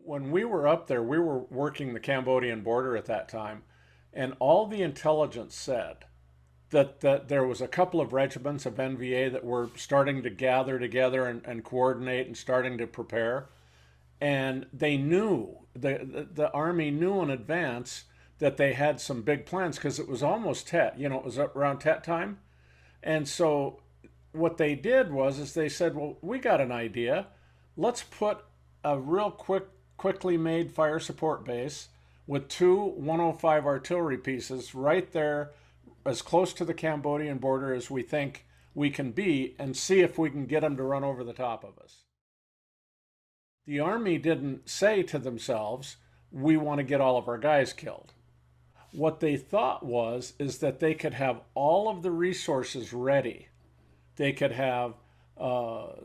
when we were up there, we were working the Cambodian border at that time, and all the intelligence said that there was a couple of regiments of NVA that were starting to gather together and coordinate and starting to prepare. And they knew, the Army knew in advance that they had some big plans because it was almost Tet, it was around Tet time. And so what they did was is they said, well, we got an idea. Let's put a real quickly made fire support base with two 105 artillery pieces right there as close to the Cambodian border as we think we can be and see if we can get them to run over the top of us. The Army didn't say to themselves, we want to get all of our guys killed. What they thought was is that they could have all of the resources ready. They could have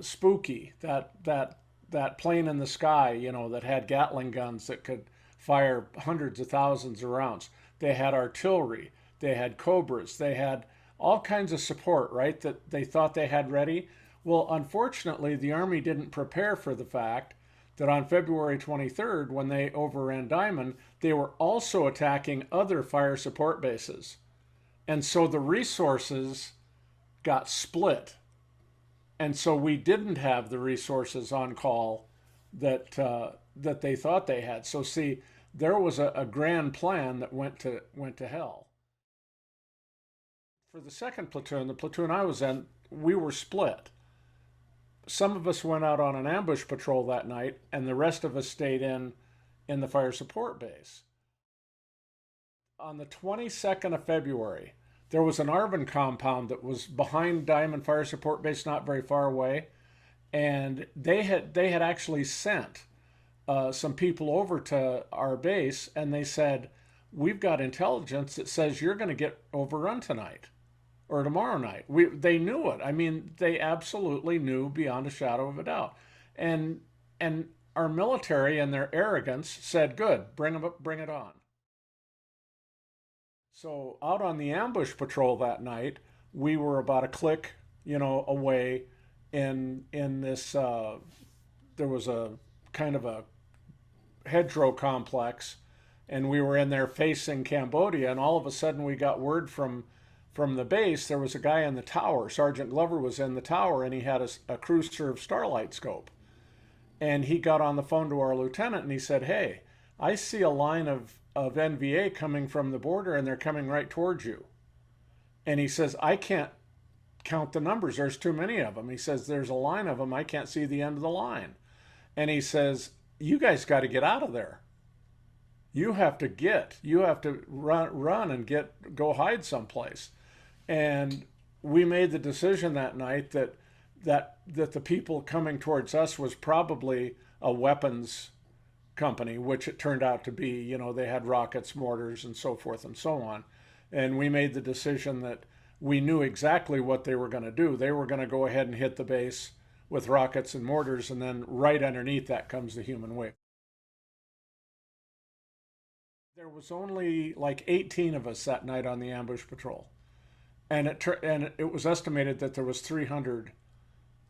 Spooky, that plane in the sky, that had Gatling guns that could fire hundreds of thousands of rounds. They had artillery. They had Cobras. They had all kinds of support, right, that they thought they had ready. Well, unfortunately, the Army didn't prepare for the fact that on February 23rd, when they overran Diamond, they were also attacking other fire support bases. And so the resources got split. And so we didn't have the resources on call that they thought they had. So see, there was a grand plan that went to hell. For the second platoon, the platoon I was in, we were split. Some of us went out on an ambush patrol that night, and the rest of us stayed in the fire support base. On the 22nd of February, there was an Arvin compound that was behind Diamond Fire Support Base, not very far away, and they had actually sent some people over to our base, and they said, "We've got intelligence that says you're going to get overrun tonight or tomorrow night." They knew it. I mean, they absolutely knew beyond a shadow of a doubt, and our military and their arrogance said, "Good, bring it on." So out on the ambush patrol that night, we were about a click, away in this. There was a kind of a hedgerow complex, and we were in there facing Cambodia, and all of a sudden we got word from the base. There was a guy in the tower. Sergeant Glover was in the tower, and he had a crew serve starlight scope. And he got on the phone to our lieutenant, and he said, "Hey, I see a line of NVA coming from the border, and they're coming right towards you." And he says, "I can't count the numbers. There's too many of them." He says, "There's a line of them. I can't see the end of the line." And he says, "You guys got to get out of there. You have to run and go hide someplace." And we made the decision that night that the people coming towards us was probably a weapons company, which it turned out to be. They had rockets, mortars, and so forth and so on. And we made the decision that we knew exactly what they were going to do. They were going to go ahead and hit the base with rockets and mortars, and then right underneath that comes the human wave. There was only like 18 of us that night on the ambush patrol, and it was estimated that there was 300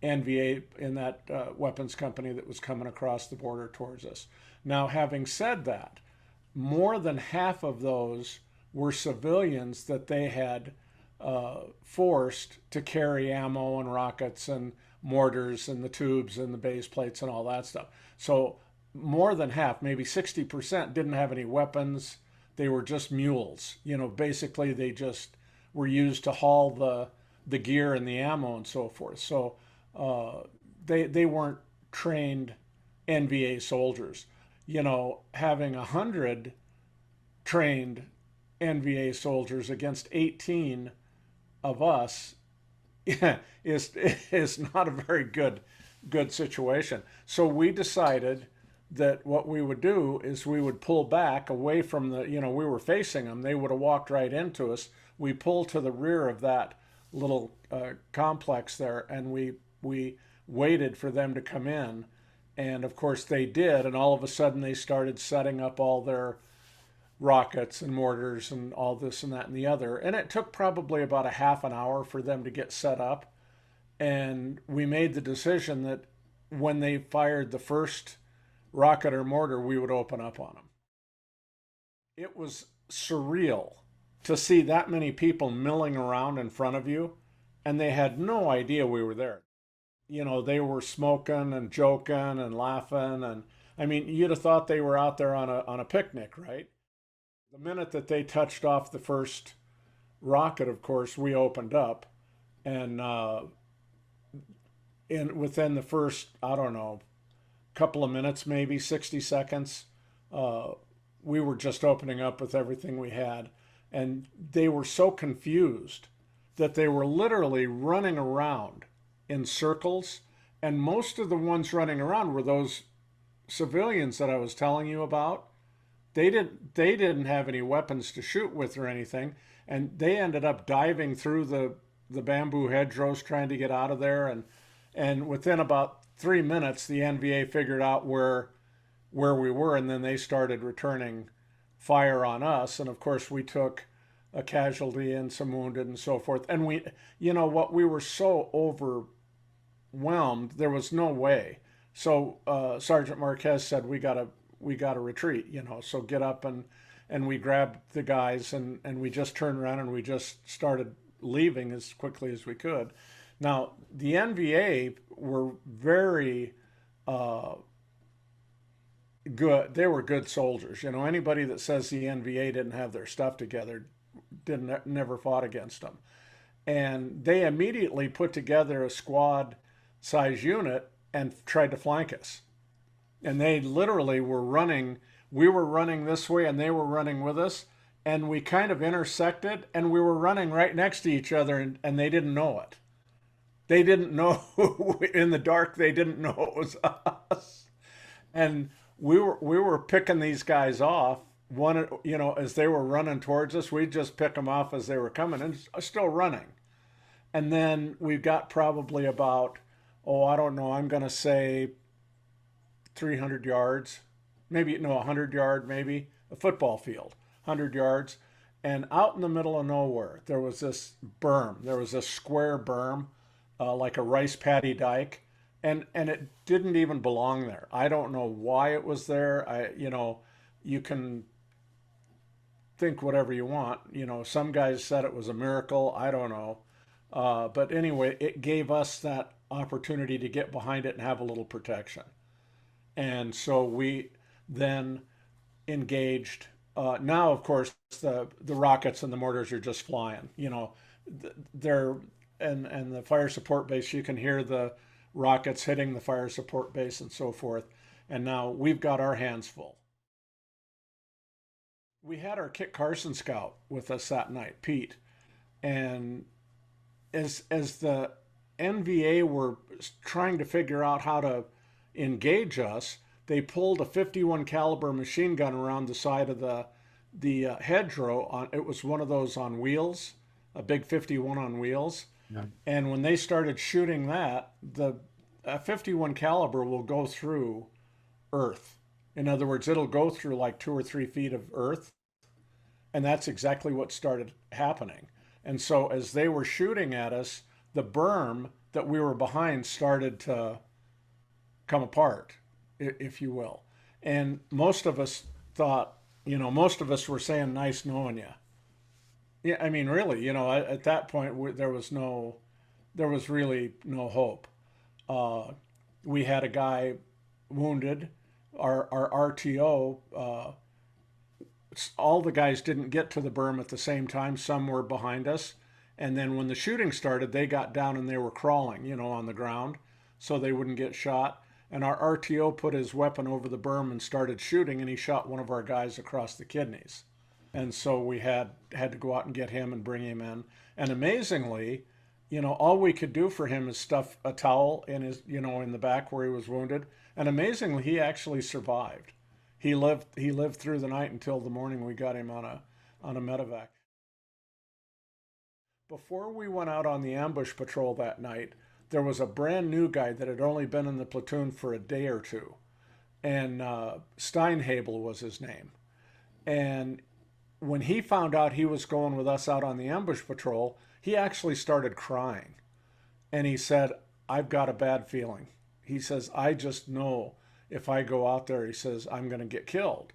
NVA in that weapons company that was coming across the border towards us. Now, having said that, more than half of those were civilians that they had forced to carry ammo and rockets and mortars and the tubes and the base plates and all that stuff. So more than half, maybe 60%, didn't have any weapons. They were just mules. Basically they just were used to haul the gear and the ammo and so forth. So they weren't trained NVA soldiers. Having 100 trained NVA soldiers against 18 of us is not a very good situation. So we decided that what we would do is we would pull back away from we were facing them. They would have walked right into us. We pulled to the rear of that little complex there, and we waited for them to come in. And of course they did, and all of a sudden they started setting up all their rockets and mortars and all this and that and the other. And it took probably about a half an hour for them to get set up. And we made the decision that when they fired the first rocket or mortar, we would open up on them. It was surreal to see that many people milling around in front of you, and they had no idea we were there. You know, they were smoking and joking and laughing, and I mean, you'd have thought they were out there on a picnic, right? The minute that they touched off the first rocket, of course, we opened up, and within the first, I don't know, couple of minutes, maybe 60 seconds, we were just opening up with everything we had. And they were so confused that they were literally running around in circles. And most of the ones running around were those civilians that I was telling you about. They didn't have any weapons to shoot with or anything. And they ended up diving through the bamboo hedgerows trying to get out of there. And within about 3 minutes, the NVA figured out where we were, and then they started returning fire on us. And of course, we took a casualty and some wounded and so forth. And we, you know what, we were so overwhelmed, there was no way. So Sergeant Marquez said, we gotta retreat, you know, so get up, and we grabbed the guys, and we just turned around and we just started leaving as quickly as we could. Now, the NVA were very good. They were good soldiers. You know, anybody that says the NVA didn't have their stuff together never fought against them. And they immediately put together a squad size unit and tried to flank us. And they literally were running. We were running this way and they were running with us. And we kind of intersected, and we were running right next to each other, and they didn't know it. They didn't know in the dark. They didn't know it was us. And we were picking these guys off. One, you know, as they were running towards us, we'd just pick them off as they were coming, and still running. And then we've got probably about, I don't know, I'm going to say 300 yards, maybe, no, 100 yard, maybe, a football field, 100 yards. And out in the middle of nowhere, there was this berm. There was a square berm, like a rice paddy dike. And it didn't even belong there. I don't know why it was there. You can think whatever you want. You know, some guys said it was a miracle. I don't know. But anyway, it gave us that opportunity to get behind it and have a little protection. And so we then engaged. Now, of course, the rockets and the mortars are just flying. You know, they're and the fire support base. You can hear the rockets hitting the fire support base and so forth. And now we've got our hands full. We had our Kit Carson scout with us that night, Pete. And as the NVA were trying to figure out how to engage us, they pulled a 51 caliber machine gun around the side of the hedgerow. It was one of those on wheels, a big 51 on wheels. Yeah. And when they started shooting that, the 51 caliber will go through earth. In other words, it'll go through like 2 or 3 feet of earth. And that's exactly what started happening. And so as they were shooting at us, the berm that we were behind started to come apart, if you will. And most of us thought, most of us were saying, nice knowing you. Yeah, I mean, really, at that point, there was really no hope. We had a guy wounded. Our RTO, all the guys didn't get to the berm at the same time. Some were behind us. And then when the shooting started, they got down and they were crawling, on the ground so they wouldn't get shot. And our RTO put his weapon over the berm and started shooting, and he shot one of our guys across the kidneys. And so we had to go out and get him and bring him in. And amazingly, all we could do for him is stuff a towel in his, in the back where he was wounded. And amazingly, he actually survived. He lived through the night until the morning we got him on a medevac. Before we went out on the ambush patrol that night, there was a brand new guy that had only been in the platoon for a day or two. And Steinhabel was his name. And when he found out he was going with us out on the ambush patrol, he actually started crying. And he said, I've got a bad feeling. He says, I just know if I go out there, he says, I'm going to get killed.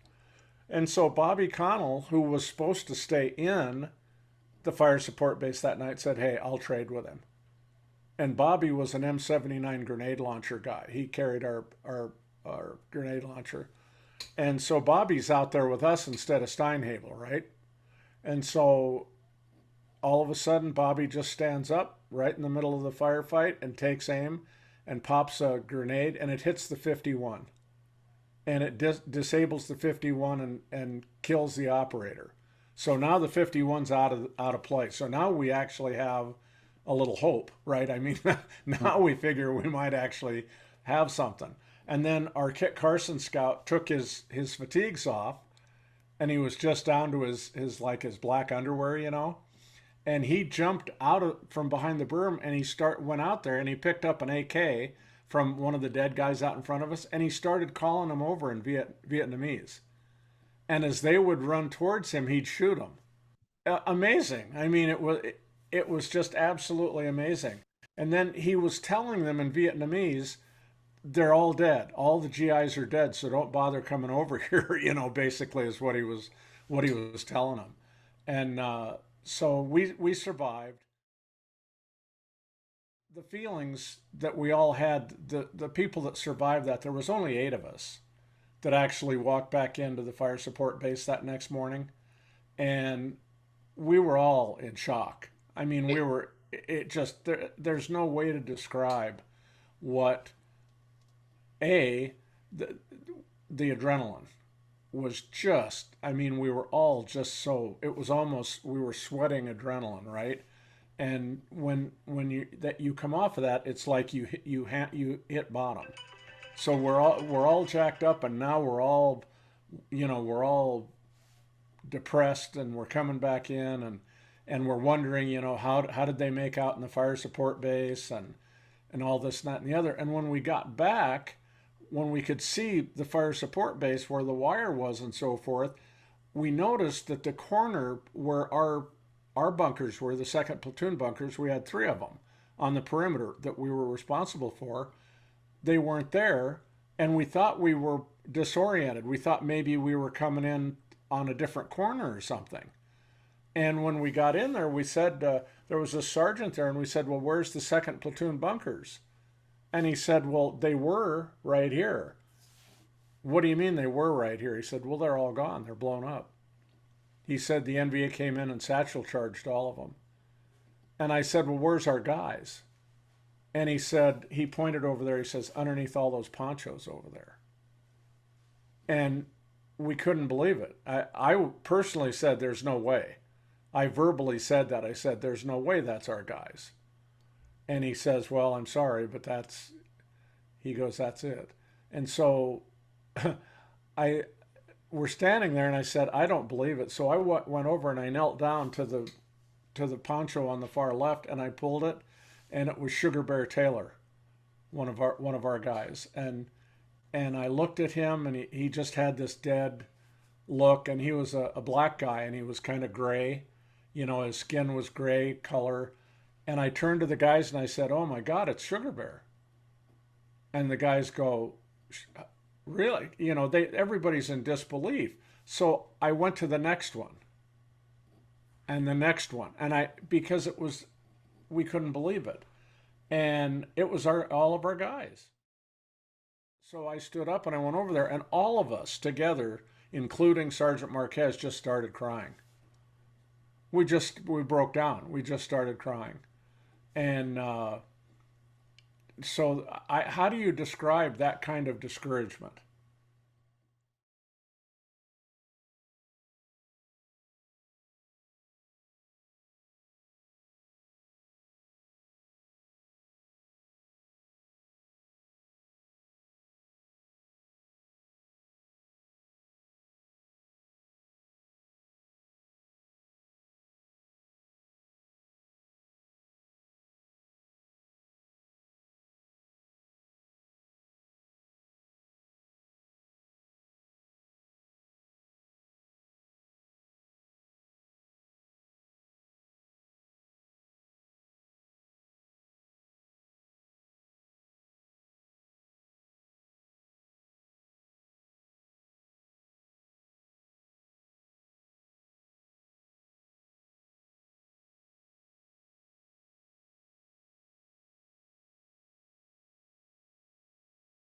And so Bobby Connell, who was supposed to stay in the fire support base that night, said, hey, I'll trade with him. And Bobby was an M79 grenade launcher guy. He carried our grenade launcher. And so Bobby's out there with us instead of Steinhagel, right? And so all of a sudden, Bobby just stands up right in the middle of the firefight and takes aim and pops a grenade, and it hits the 51. And it disables the 51 and kills the operator. So now the 51's out of play. So now we actually have a little hope, right? I mean, now we figure we might actually have something. And then our Kit Carson scout took his fatigues off, and he was just down to his black underwear, you know. And he jumped from behind the berm, and he went out there, and he picked up an AK from one of the dead guys out in front of us, and he started calling them over in Vietnamese. And as they would run towards him, he'd shoot them. Amazing. I mean, it was just absolutely amazing. And then he was telling them in Vietnamese, they're all dead. All the GIs are dead, so don't bother coming over here, you know, basically is what he was telling them. And so we survived. The feelings that we all had, the people that survived that, there was only 8 of us that actually walked back into the fire support base that next morning. And we were all in shock. I mean, there's no way to describe what, the adrenaline was just, I mean, we were all just so, it was almost, we were sweating adrenaline, right? And when you come off of that, it's like you hit bottom. So we're all jacked up, and now we're all depressed, and we're coming back in, and we're wondering, you know, how did they make out in the fire support base, and all this, and that, and the other. And when we got back, when we could see the fire support base where the wire was and so forth, we noticed that the corner where our bunkers were, the 2nd platoon bunkers, we had 3 of them on the perimeter that we were responsible for. They weren't there, and we thought we were disoriented. We thought maybe we were coming in on a different corner or something. And when we got in there, we said, there was a sergeant there, and we said, well, where's the 2nd platoon bunkers? And he said, well, they were right here. What do you mean they were right here? He said, well, they're all gone. They're blown up. He said the NVA came in and satchel charged all of them. And I said, well, where's our guys? And he said, he pointed over there, he says, underneath all those ponchos over there. And we couldn't believe it. I personally said, there's no way. I verbally said that. I said, there's no way that's our guys. And he says, well, I'm sorry, but that's it. And so we're standing there, and I said, I don't believe it. So I went over and I knelt down to the poncho on the far left, and I pulled it, and it was Sugarbear Taylor, one of our guys. And I looked at him, and he just had this dead look, and he was a black guy, and he was kind of gray. You know, his skin was gray color. And I turned to the guys and I said, oh my God, it's Sugarbear. And the guys go, really? You know, everybody's in disbelief. So I went to the next one and the next one. And because we couldn't believe it. And it was all of our guys. So I stood up and I went over there, and all of us together, including Sergeant Marquez, just started crying. We broke down. We just started crying. And so how do you describe that kind of discouragement?